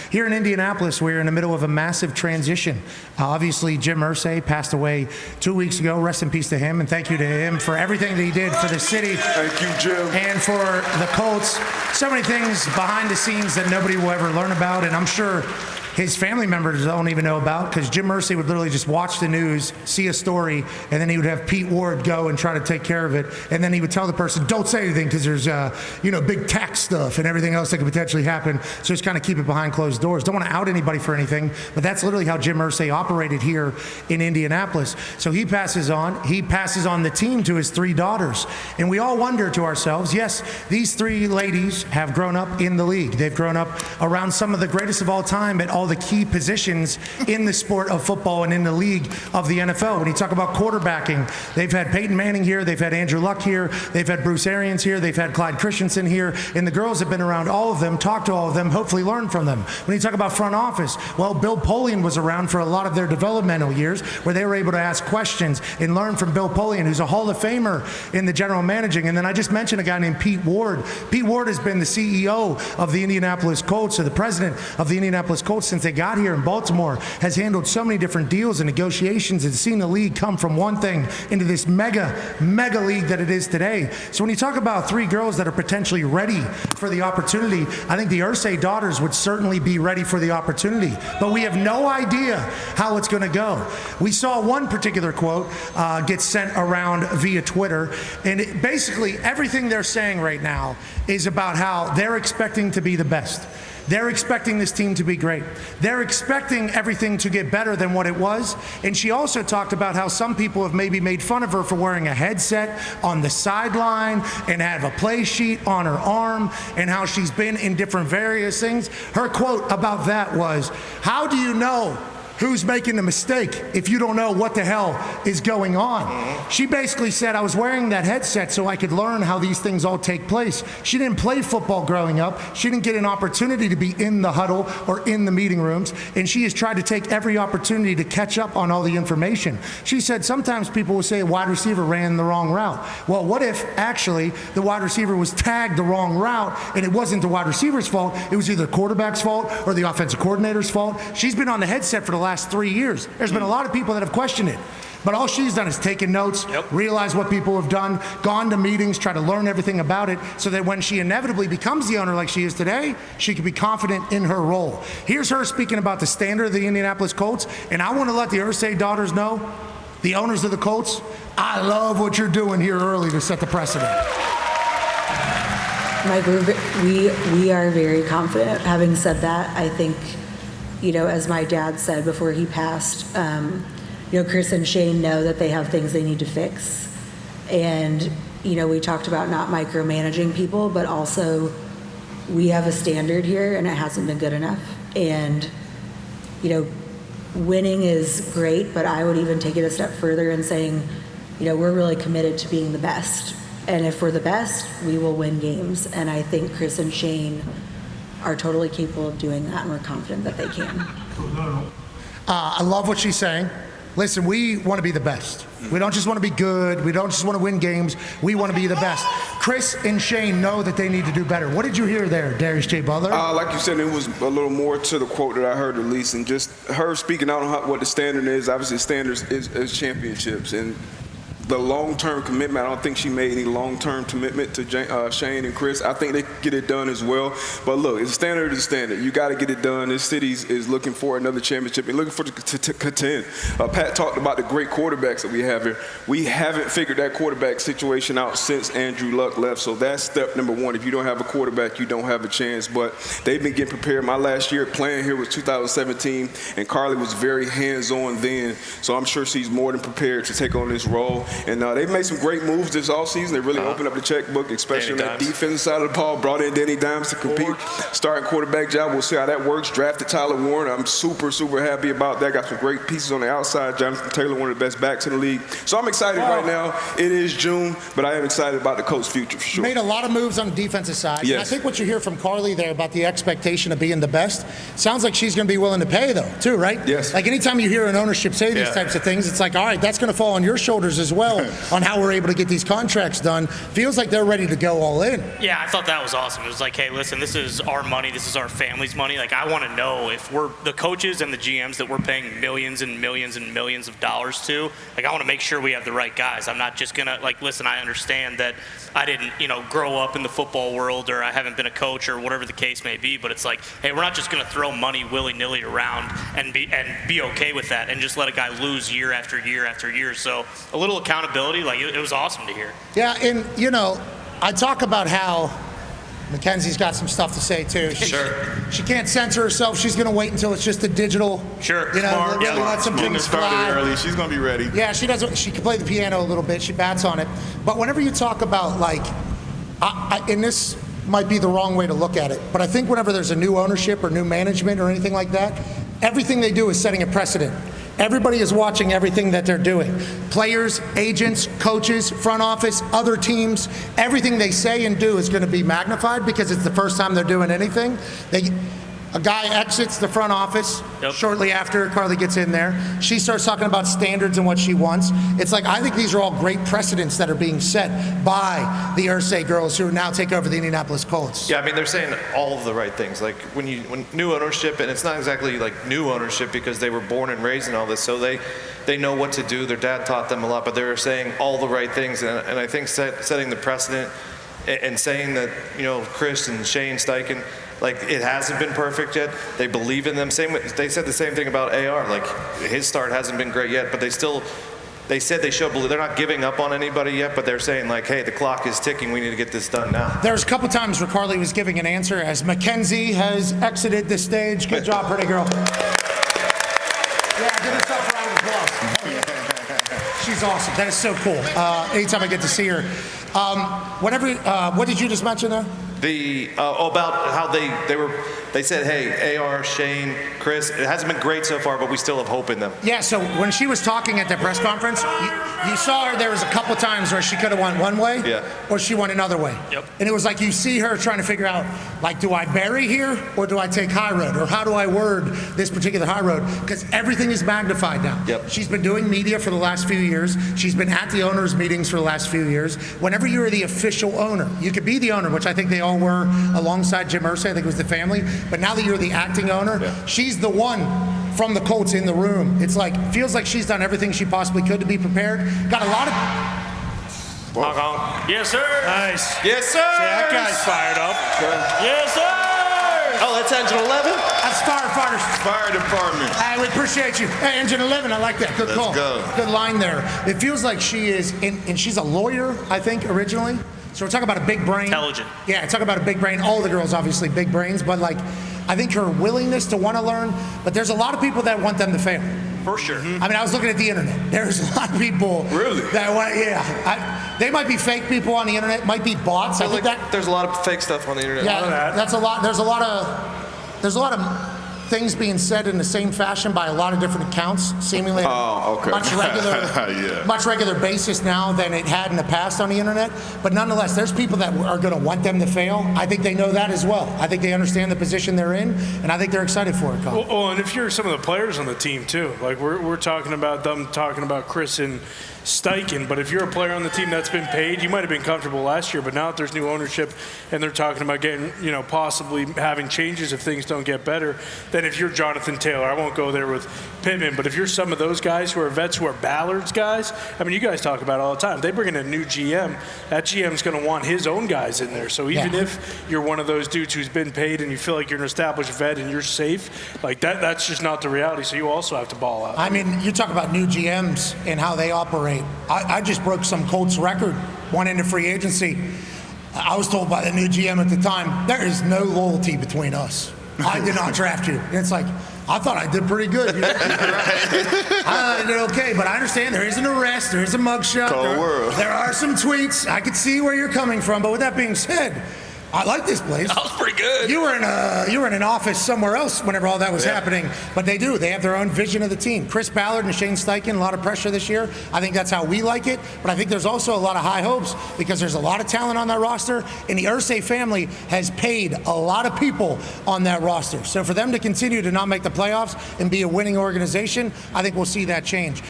Here in Indianapolis, we're in the middle of a massive transition. Obviously, Jim Irsay passed away 2 weeks ago. Rest in peace to him, and thank you to him for everything that he did for the city. Thank you, Jim. And for the Colts. So many things behind the scenes that nobody will ever learn about, and I'm sure his family members don't even know about, because Jim Irsay would literally just watch the news, see a story, and then he would have Pete Ward go and try to take care of it. And then he would tell the person, don't say anything, because there's big tax stuff and everything else that could potentially happen. So just kind of keep it behind closed doors. Don't want to out anybody for anything, but that's literally how Jim Irsay operated here in Indianapolis. So he passes on the team to his 3 daughters. And we all wonder to ourselves, yes, these 3 ladies have grown up in the league. They've grown up around some of the greatest of all time at all the key positions in the sport of football and in the league of the NFL. When you talk about quarterbacking, they've had Peyton Manning here, they've had Andrew Luck here, they've had Bruce Arians here, they've had Clyde Christensen here, and the girls have been around all of them, talked to all of them, hopefully learned from them. When you talk about front office, well, Bill Polian was around for a lot of their developmental years where they were able to ask questions and learn from Bill Polian, who's a Hall of Famer in the general managing. And then I just mentioned a guy named Pete Ward. Pete Ward has been the CEO of the Indianapolis Colts, or the president of the Indianapolis Colts since they got here in Baltimore, has handled so many different deals and negotiations and seen the league come from one thing into this mega league that it is today. So when you talk about 3 girls that are potentially ready for the opportunity, I think the Irsay daughters would certainly be ready for the opportunity, but we have no idea how it's going to go. We saw one particular quote get sent around via Twitter, and basically everything they're saying right now is about how they're expecting to be the best. They're expecting this team to be great. They're expecting everything to get better than what it was. And she also talked about how some people have maybe made fun of her for wearing a headset on the sideline and have a play sheet on her arm, and how she's been in different various things. Her quote about that was, "How do you know who's making the mistake if you don't know what the hell is going on?" She basically said, I was wearing that headset so I could learn how these things all take place. She didn't play football growing up. She didn't get an opportunity to be in the huddle or in the meeting rooms, and she has tried to take every opportunity to catch up on all the information. She said sometimes people will say a wide receiver ran the wrong route. Well, what if actually the wide receiver was tagged the wrong route, and it wasn't the wide receiver's fault, it was either the quarterback's fault or the offensive coordinator's fault? She's been on the headset for the last 3 years. There's been a lot of people that have questioned it. But all she's done is taken notes, realized what people have done, gone to meetings, try to learn everything about it, so that when she inevitably becomes the owner like she is today, she can be confident in her role. Here's her speaking about the standard of the Indianapolis Colts, and I want to let the Irsay daughters know, the owners of the Colts, I love what you're doing here early to set the precedent. Mike, we are very confident. Having said that, I think, as my dad said before he passed, Chris and Shane know that they have things they need to fix. And, we talked about not micromanaging people, but also we have a standard here and it hasn't been good enough. And, winning is great, but I would even take it a step further in saying, we're really committed to being the best. And if we're the best, we will win games. And I think Chris and Shane are totally capable of doing that, and we're confident that they can. I love what she's saying. Listen, we want to be the best. We don't just want to be good. We don't just want to win games. We want to be the best. Chris and Shane know that they need to do better. What did you hear there, Darius J. Butler? Like you said, it was a little more to the quote that I heard, at least, and just her speaking out on what the standard is. Obviously, the standard is championships. And the long-term commitment, I don't think she made any long-term commitment to Shane and Chris. I think they could get it done as well. But look, it's standard is standard. You got to get it done. This city is looking for another championship and looking for to contend. Pat talked about the great quarterbacks that we have here. We haven't figured that quarterback situation out since Andrew Luck left. So that's step number one. If you don't have a quarterback, you don't have a chance. But they've been getting prepared. My last year playing here was 2017, and Carly was very hands-on then. So I'm sure she's more than prepared to take on this role. And they've made some great moves this offseason. They really opened up the checkbook, especially on that defensive side of the ball. Brought in Danny Dimes to compete. Starting quarterback job. We'll see how that works. Drafted Tyler Warren. I'm super, super happy about that. Got some great pieces on the outside. Jonathan Taylor, one of the best backs in the league. So I'm excited right now. It is June, but I am excited about the Colts' future for sure. Made a lot of moves on the defensive side. Yes. And I think what you hear from Carly there about the expectation of being the best sounds like she's going to be willing to pay, though, too, right? Yes. Like anytime you hear an ownership say these types of things, it's like, all right, that's going to fall on your shoulders as well. well on how we're able to get these contracts done. Feels like they're ready to go all in. Yeah, I thought that was awesome. It was like, hey, listen, this is our money. This is our family's money. Like, I want to know if we're the coaches and the GMs that we're paying millions and millions and millions of dollars to. Like, I want to make sure we have the right guys. I'm not just going to, like, listen, I understand that I didn't, grow up in the football world, or I haven't been a coach, or whatever the case may be. But it's like, hey, we're not just going to throw money willy-nilly around and be okay with that and just let a guy lose year after year after year. So a little accountability, like, it was awesome to hear. Yeah, and I talk about how Mackenzie's got some stuff to say too. She can't censor herself. She's going to wait until it's just a digital. Sure. Smart. Let some Getting things started fly. early. She's going to be ready. Yeah, she does. She can play the piano a little bit. She bats on it. But whenever you talk about and this might be the wrong way to look at it, but I think whenever there's a new ownership or new management or anything like that, everything they do is setting a precedent. Everybody is watching everything that they're doing. Players, agents, coaches, front office, other teams, everything they say and do is going to be magnified because it's the first time they're doing anything. A guy exits the front office shortly after Carly gets in there. She starts talking about standards and what she wants. It's like, I think these are all great precedents that are being set by the Irsay girls who now take over the Indianapolis Colts. Yeah, I mean, they're saying all of the right things. Like when new ownership, and it's not exactly like new ownership because they were born and raised in all this, so they know what to do. Their dad taught them a lot, but they were saying all the right things. And I think setting the precedent and saying that, Chris and Shane Steichen, like, it hasn't been perfect yet. They believe in them. They said the same thing about AR. Like, his start hasn't been great yet, but they said they show belief. They're not giving up on anybody yet, but they're saying, like, hey, the clock is ticking. We need to get this done now. There's a couple times where Carly was giving an answer as Mackenzie has exited the stage. Good job, pretty girl. Yeah, give yourself a round of applause. She's awesome. That is so cool. Anytime I get to see her. What did you just mention there? About how they said, hey, AR, Shane, Chris, it hasn't been great so far, but we still have hope in them. Yeah, so when she was talking at the press conference, you saw her, there was a couple times where she could have went one way or she went another way. Yep. And it was like you see her trying to figure out, like, do I bury here or do I take high road? Or how do I word this particular high road? Because everything is magnified now. Yep. She's been doing media for the last few years. She's been at the owners' meetings for the last few years. Whenever you're the official owner, you could be the owner, which I think they all were alongside Jim Irsay. I think it was the family. But now that you're the acting owner, she's the one from the Colts in the room. It's like, feels like she's done everything she possibly could to be prepared. Got a lot of... Honk, honk. Yes, sir. Nice. Yes, sir. That guy's fired up. Yes, sir. Oh, that's Engine 11? That's firefighters. Fire department. I would appreciate you. Hey, Engine 11, I like that. Good call. go. Good line there. It feels like she is, and she's a lawyer, I think, originally. So we're talking about a big brain. Intelligent. Yeah, talk about a big brain. All the girls, obviously, big brains. But, like, I think her willingness to want to learn. But there's a lot of people that want them to fail. For sure. I mean, I was looking at the internet. There's a lot of people that want, they might be fake people on the internet, might be bots. I think There's a lot of fake stuff on the internet. yeah, that's a lot. There's a lot of things being said in the same fashion by a lot of different accounts, seemingly much regular basis now than it had in the past on the internet. But nonetheless, there's people that are going to want them to fail. I think they know that as well. I think they understand the position they're in, and I think they're excited for it, Colin. Well, and if you're some of the players on the team too, like we're talking about them talking about Chris and Steichen, but if you're a player on the team that's been paid, you might have been comfortable last year, but now that there's new ownership and they're talking about getting, possibly having changes if things don't get better, then if you're Jonathan Taylor, I won't go there with Pittman, but if you're some of those guys who are vets, who are Ballard's guys, I mean, you guys talk about it all the time. They bring in a new GM. That GM's going to want his own guys in there. So even if you're one of those dudes who's been paid and you feel like you're an established vet and you're safe, like that's just not the reality. So you also have to ball out. I mean, you talk about new GMs and how they operate. I just broke some Colts record, went into free agency. I was told by the new GM at the time, there is no loyalty between us. I did not draft you. And it's like, I thought I did pretty good. I thought I did okay, but I understand there is an arrest, there is a mugshot. There are some tweets. I could see where you're coming from, but with that being said, I like this place. That was pretty good. You were in an office somewhere else whenever all that was happening, but they do. They have their own vision of the team. Chris Ballard and Shane Steichen, a lot of pressure this year. I think that's how we like it, but I think there's also a lot of high hopes because there's a lot of talent on that roster, and the Irsay family has paid a lot of people on that roster. So for them to continue to not make the playoffs and be a winning organization, I think we'll see that change.